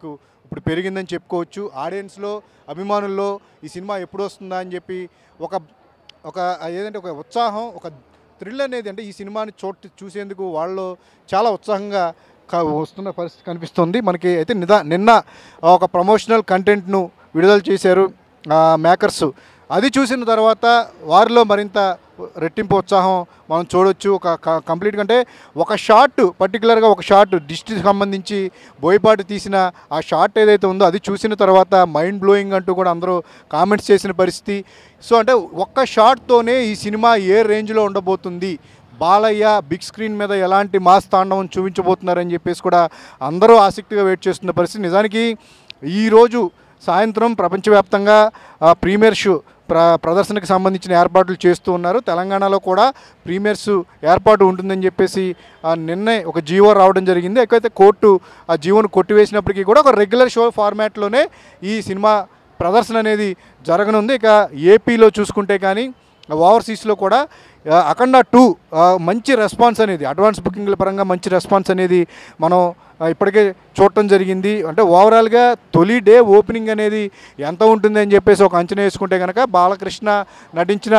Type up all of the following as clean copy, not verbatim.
Traffic ఇప్పుడు పెరిగిందని చెప్పుకోవచ్చు. ఆడియన్స్‌లో, అభిమానుల్లో ఈ సినిమా ఎప్పుడు వస్తుందా అని చెప్పి ఒక ఒక ఏదంటే ఒక ఉత్సాహం, ఒక థ్రిల్ అనేది అంటే ఈ సినిమాని చూసేందుకు వాళ్ళలో చాలా ఉత్సాహంగా వస్తున్న పరిస్థితి కనిపిస్తుంది మనకి. అయితే నిన్న ఒక ప్రమోషనల్ కంటెంట్ను విడుదల చేశారు మేకర్స్. అది చూసిన తర్వాత వారిలో మరింత రెట్టింపు ఉత్సాహం మనం చూడొచ్చు. కంప్లీట్గా అంటే ఒక షాట్, పర్టికులర్గా ఒక షాట్ డిస్ట్కి సంబంధించి బోయపాటి తీసిన ఆ షాట్ ఏదైతే ఉందో అది చూసిన తర్వాత మైండ్ బ్లోయింగ్ అంటూ కూడా అందరూ కామెంట్స్ చేసిన పరిస్థితి. సో అంటే ఒక్క షాట్తోనే ఈ సినిమా ఏ రేంజ్లో ఉండబోతుంది, బాలయ్య బిగ్ స్క్రీన్ మీద ఎలాంటి మాస్ తాండవం చూపించబోతున్నారని చెప్పేసి కూడా అందరూ ఆసక్తిగా వెయిట్ చేస్తున్న పరిస్థితి. నిజానికి ఈరోజు సాయంత్రం ప్రపంచవ్యాప్తంగా ప్రీమియర్ షో ప్రదర్శనకు సంబంధించిన ఏర్పాట్లు చేస్తూ ఉన్నారు. తెలంగాణలో కూడా ప్రీమియర్స్ ఏర్పాటు ఉంటుందని చెప్పేసి నిన్నే ఒక జీవో రావడం జరిగింది. అయితే కోర్టు ఆ జీవోను కొట్టివేసినప్పటికీ కూడా ఒక రెగ్యులర్ షో ఫార్మాట్లోనే ఈ సినిమా ప్రదర్శన అనేది జరగనుంది. ఇక ఏపీలో చూసుకుంటే కానీ ఓవర్సీస్లో కూడా అఖండ 2 మంచి రెస్పాన్స్ అనేది, అడ్వాన్స్ బుకింగ్ల పరంగా మంచి రెస్పాన్స్ అనేది మనం ఇప్పటికే చూడటం జరిగింది. అంటే ఓవరాల్గా తొలి డే ఓపెనింగ్ అనేది ఎంత ఉంటుంది అని చెప్పేసి ఒక అంచనా వేసుకుంటే కనుక బాలకృష్ణ నటించిన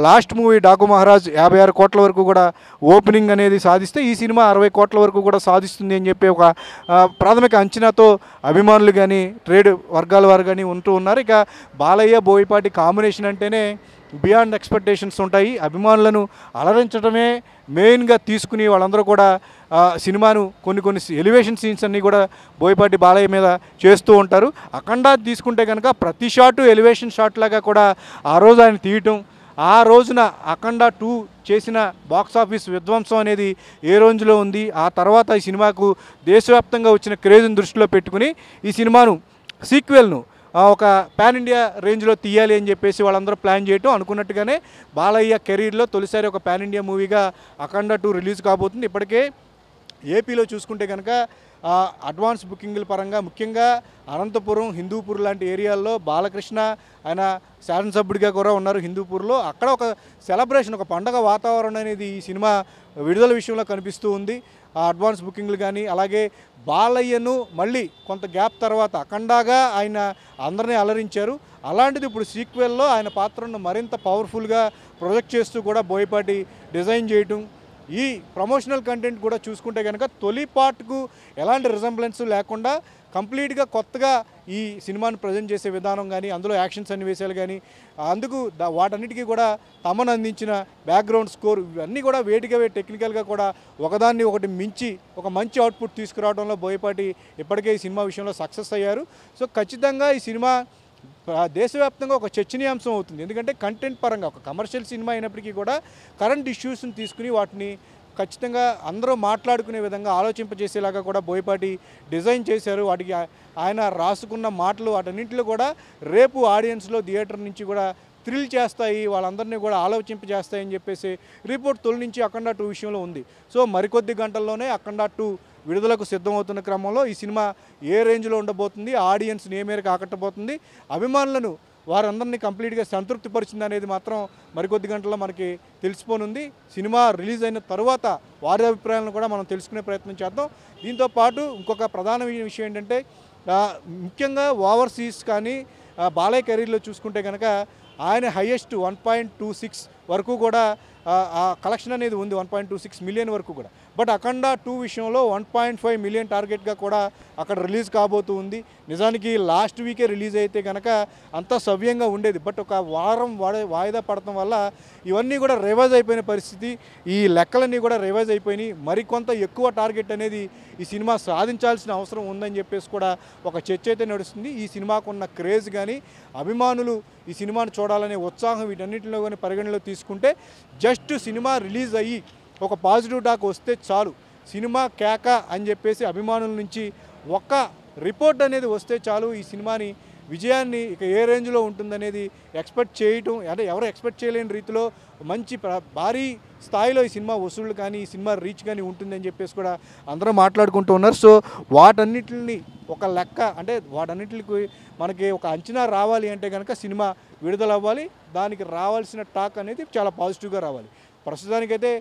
లాస్ట్ మూవీ డాకు మహారాజ్ 56 కోట్ల వరకు కూడా ఓపెనింగ్ అనేది సాధిస్తే ఈ సినిమా 60 కోట్ల వరకు కూడా సాధిస్తుంది అని చెప్పి ఒక ప్రాథమిక అంచనాతో అభిమానులు కానీ ట్రేడ్ వర్గాల వారు కానీ ఉంటూ ఉన్నారు. ఇక బాలయ్య బోయపాటి కాంబినేషన్ అంటేనే బియాండ్ ఎక్స్పెక్టేషన్స్ ఉంటాయి. అభిమానులను అలరించడమే మెయిన్గా తీసుకుని వాళ్ళందరూ కూడా సినిమాను కొన్ని ఎలివేషన్ సీన్స్ అన్నీ కూడా బోయపాటి బాలయ్య మీద చేస్తూ ఉంటారు. అఖండ తీసుకుంటే కనుక ప్రతి షాటు ఎలివేషన్ షాట్ లాగా కూడా ఆ రోజు ఆయన తీయటం, ఆ రోజున అఖండ 2 చేసిన బాక్సాఫీస్ విధ్వంసం అనేది ఏ రేంజ్లో ఉంది, ఆ తర్వాత ఈ సినిమాకు దేశవ్యాప్తంగా వచ్చిన క్రేజ్ని దృష్టిలో పెట్టుకుని ఈ సినిమాను సీక్వెల్ను ఒక పాన్ ఇండియా రేంజ్లో తీయాలి అని చెప్పేసి వాళ్ళందరూ ప్లాన్ చేయటం, అనుకున్నట్టుగానే బాలయ్య కెరీర్లో తొలిసారి ఒక పాన్ ఇండియా మూవీగా అఖండ 2 రిలీజ్ కాబోతుంది. ఇప్పటికే ఏపీలో చూసుకుంటే కనుక అడ్వాన్స్ బుకింగ్ల పరంగా ముఖ్యంగా అనంతపురం, హిందూపూర్ లాంటి ఏరియాల్లో బాలకృష్ణ ఆయన శాసనసభ్యుడిగా కూడా ఉన్నారు హిందూపూర్లో. అక్కడ ఒక సెలబ్రేషన్, ఒక పండగ వాతావరణం అనేది ఈ సినిమా విడుదల విషయంలో కనిపిస్తూ ఉంది. అడ్వాన్స్ బుకింగ్లు కానీ, అలాగే బాలయ్యను మళ్ళీ కొంత గ్యాప్ తర్వాత అఖండాగా ఆయన అందరినీ అలరించారు. అలాంటిది ఇప్పుడు సీక్వెల్లో ఆయన పాత్రను మరింత పవర్ఫుల్గా ప్రొజెక్ట్ చేస్తూ కూడా బోయపాటి డిజైన్ చేయటం, ఈ ప్రమోషనల్ కంటెంట్ కూడా చూసుకుంటే కనుక తొలి పార్ట్కు ఎలాంటి రిజంబ్లెన్స్ లేకుండా కంప్లీట్గా కొత్తగా ఈ సినిమాను ప్రజెంట్ చేసే విధానం కానీ, అందులో యాక్షన్ సన్నివేశాలు కానీ, అందుకు వాటన్నిటికీ కూడా తమను అందించిన బ్యాక్గ్రౌండ్ స్కోర్ ఇవన్నీ కూడా వేటిగా టెక్నికల్గా కూడా ఒకదాన్ని ఒకటి మించి ఒక మంచి అవుట్పుట్ తీసుకురావడంలో బోయపాటి ఇప్పటికే ఈ సినిమా విషయంలో సక్సెస్ అయ్యారు. సో ఖచ్చితంగా ఈ సినిమా దేశవ్యాప్తంగా ఒక చర్చనీయాంశం అవుతుంది. ఎందుకంటే కంటెంట్ పరంగా ఒక కమర్షియల్ సినిమా అయినప్పటికీ కూడా కరెంట్ ఇష్యూస్ని తీసుకుని వాటిని ఖచ్చితంగా అందరూ మాట్లాడుకునే విధంగా ఆలోచింపజేసేలాగా కూడా బోయపాటి డిజైన్ చేశారు. వాటికి ఆయన రాసుకున్న మాటలు వాటన్నింటిలో కూడా రేపు ఆడియన్స్లో థియేటర్ నుంచి కూడా థ్రిల్ చేస్తాయి, వాళ్ళందరినీ కూడా ఆలోచింపజేస్తాయని చెప్పేసి రిపోర్ట్ తొలి నుంచి అఖండ 2 విషయంలో ఉంది. సో మరికొద్ది గంటల్లోనే అఖండ 2 విడుదలకు సిద్ధమవుతున్న క్రమంలో ఈ సినిమా ఏ రేంజ్లో ఉండబోతుంది, ఆడియన్స్ని ఏ మేరకు ఆకట్టబోతుంది, అభిమానులను వారందరినీ కంప్లీట్గా సంతృప్తిపరిచింది అనేది మాత్రం మరికొద్ది గంటల్లో మనకి తెలిసిపోనుంది. సినిమా రిలీజ్ అయిన తర్వాత వారి అభిప్రాయాలను కూడా మనం తెలుసుకునే ప్రయత్నం చేద్దాం. దీంతోపాటు ఇంకొక ప్రధాన విషయం ఏంటంటే ముఖ్యంగా ఓవర్సీస్ కానీ బాలయ్య కెరీర్లో చూసుకుంటే కనుక ఆయన హైయెస్ట్ 1.26 వరకు కూడా ఆ కలెక్షన్ అనేది ఉంది, 1.26 మిలియన్ వరకు కూడా. బట్ అఖండ 2 విషయంలో 1.5 మిలియన్ టార్గెట్గా కూడా అక్కడ రిలీజ్ కాబోతూ ఉంది. నిజానికి లాస్ట్ వీకే రిలీజ్ అయితే కనుక అంతా సవ్యంగా ఉండేది. బట్ ఒక వారం వాయిదా పడటం వల్ల ఇవన్నీ కూడా రివైజ్ అయిపోయిన పరిస్థితి, ఈ లెక్కలన్నీ కూడా రివైజ్ అయిపోయినాయి. మరికొంత ఎక్కువ టార్గెట్ అనేది ఈ సినిమా సాధించాల్సిన అవసరం ఉందని చెప్పేసి కూడా ఒక చర్చ అయితే నడుస్తుంది. ఈ సినిమాకు ఉన్న క్రేజ్ కానీ, అభిమానులు ఈ సినిమాను చూడాలనే ఉత్సాహం వీటన్నిటిలో కానీ పరిగణలో తీసుకుంటే జస్ట్ సినిమా రిలీజ్ అయ్యి ఒక పాజిటివ్ టాక్ వస్తే చాలు, సినిమా కేక అని చెప్పేసి అభిమానుల నుంచి ఒక్క రిపోర్ట్ అనేది వస్తే చాలు, ఈ సినిమాని విజయాన్ని ఇక ఏ రేంజ్లో ఉంటుందనేది ఎక్స్పెక్ట్ చేయటం, అంటే ఎవరు ఎక్స్పెక్ట్ చేయలేని రీతిలో మంచి భారీ స్థాయిలో ఈ సినిమా వసూళ్లు కానీ, ఈ సినిమా రీచ్ కానీ ఉంటుందని చెప్పేసి కూడా అందరూ మాట్లాడుకుంటూ ఉన్నారు. సో వాటన్నిటిని ఒక లెక్క, అంటే వాటన్నిటికి మనకి ఒక అంచనా రావాలి అంటే కనుక సినిమా విడుదల అవ్వాలి, దానికి రావాల్సిన టాక్ అనేది చాలా పాజిటివ్గా రావాలి. ప్రస్తుతానికైతే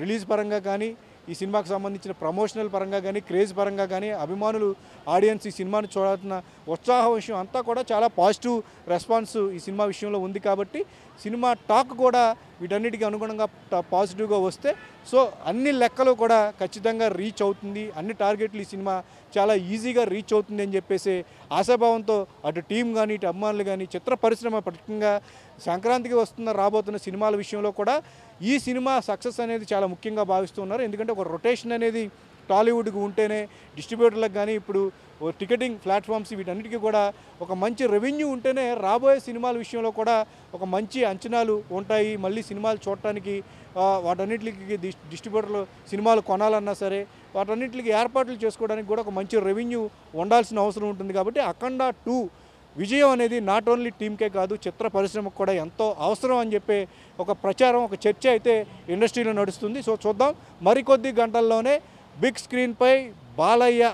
రిలీజ్ పరంగా కానీ ఈ సినిమాకి సంబంధించిన ప్రమోషనల్ పరంగా కానీ క్రేజ్ పరంగా కానీ అభిమానులు ఆడియన్స్ ఈ సినిమాని చూడాల్సిన ఉత్సాహ విషయం అంతా కూడా చాలా పాజిటివ్ రెస్పాన్స్ ఈ సినిమా విషయంలో ఉంది కాబట్టి సినిమా టాక్ కూడా వీటన్నిటికీ అనుగుణంగా పాజిటివ్గా వస్తే సో అన్ని లెక్కలు కూడా ఖచ్చితంగా రీచ్ అవుతుంది, అన్ని టార్గెట్లు ఈ సినిమా చాలా ఈజీగా రీచ్ అవుతుంది అని చెప్పేసి ఆశాభావంతో అటు టీం కానీ ఇటు అభిమానులు కానీ చిత్ర పరిశ్రమ ప్రత్యేకంగా సంక్రాంతికి రాబోతున్న సినిమాల విషయంలో కూడా ఈ సినిమా సక్సెస్ అనేది చాలా ముఖ్యంగా భావిస్తున్నారు. ఎందుకంటే ఒక రొటేషన్ అనేది టాలీవుడ్కి ఉంటేనే డిస్ట్రిబ్యూటర్లకు కానీ ఇప్పుడు టికెటింగ్ ప్లాట్ఫామ్స్ వీటన్నిటికీ కూడా ఒక మంచి రెవెన్యూ ఉంటేనే రాబోయే సినిమాల విషయంలో కూడా ఒక మంచి అంచనాలు ఉంటాయి. మళ్ళీ సినిమాలు చూడటానికి వాటన్నిటికి డిస్ట్రిబ్యూటర్లు సినిమాలు కొనాలన్నా సరే వాటన్నిటికి ఏర్పాట్లు చేసుకోవడానికి కూడా ఒక మంచి రెవెన్యూ ఉండాల్సిన అవసరం ఉంటుంది. కాబట్టి అఖండ 2 విజయం అనేది నాట్ ఓన్లీ టీంకే కాదు చిత్ర పరిశ్రమకు కూడా ఎంతో అవసరం అని చెప్పే ఒక ప్రచారం, ఒక చర్చ అయితే ఇండస్ట్రీలో నడుస్తుంది. సో చూద్దాం, మరికొద్ది గంటల్లోనే బిగ్ స్క్రీన్పై బాలయ్య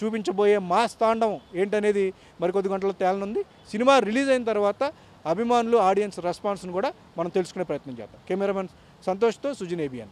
చూపించబోయే మాస్ తాండవం ఏంటనేది మరికొద్ది గంటల్లో తేలనుంది. సినిమా రిలీజ్ అయిన తర్వాత అభిమానులు ఆడియన్స్ రెస్పాన్స్ను కూడా మనం తెలుసుకునే ప్రయత్నం చేద్దాం. కెమెరామెన్ సంతోష్తో సుజిన్ ABN.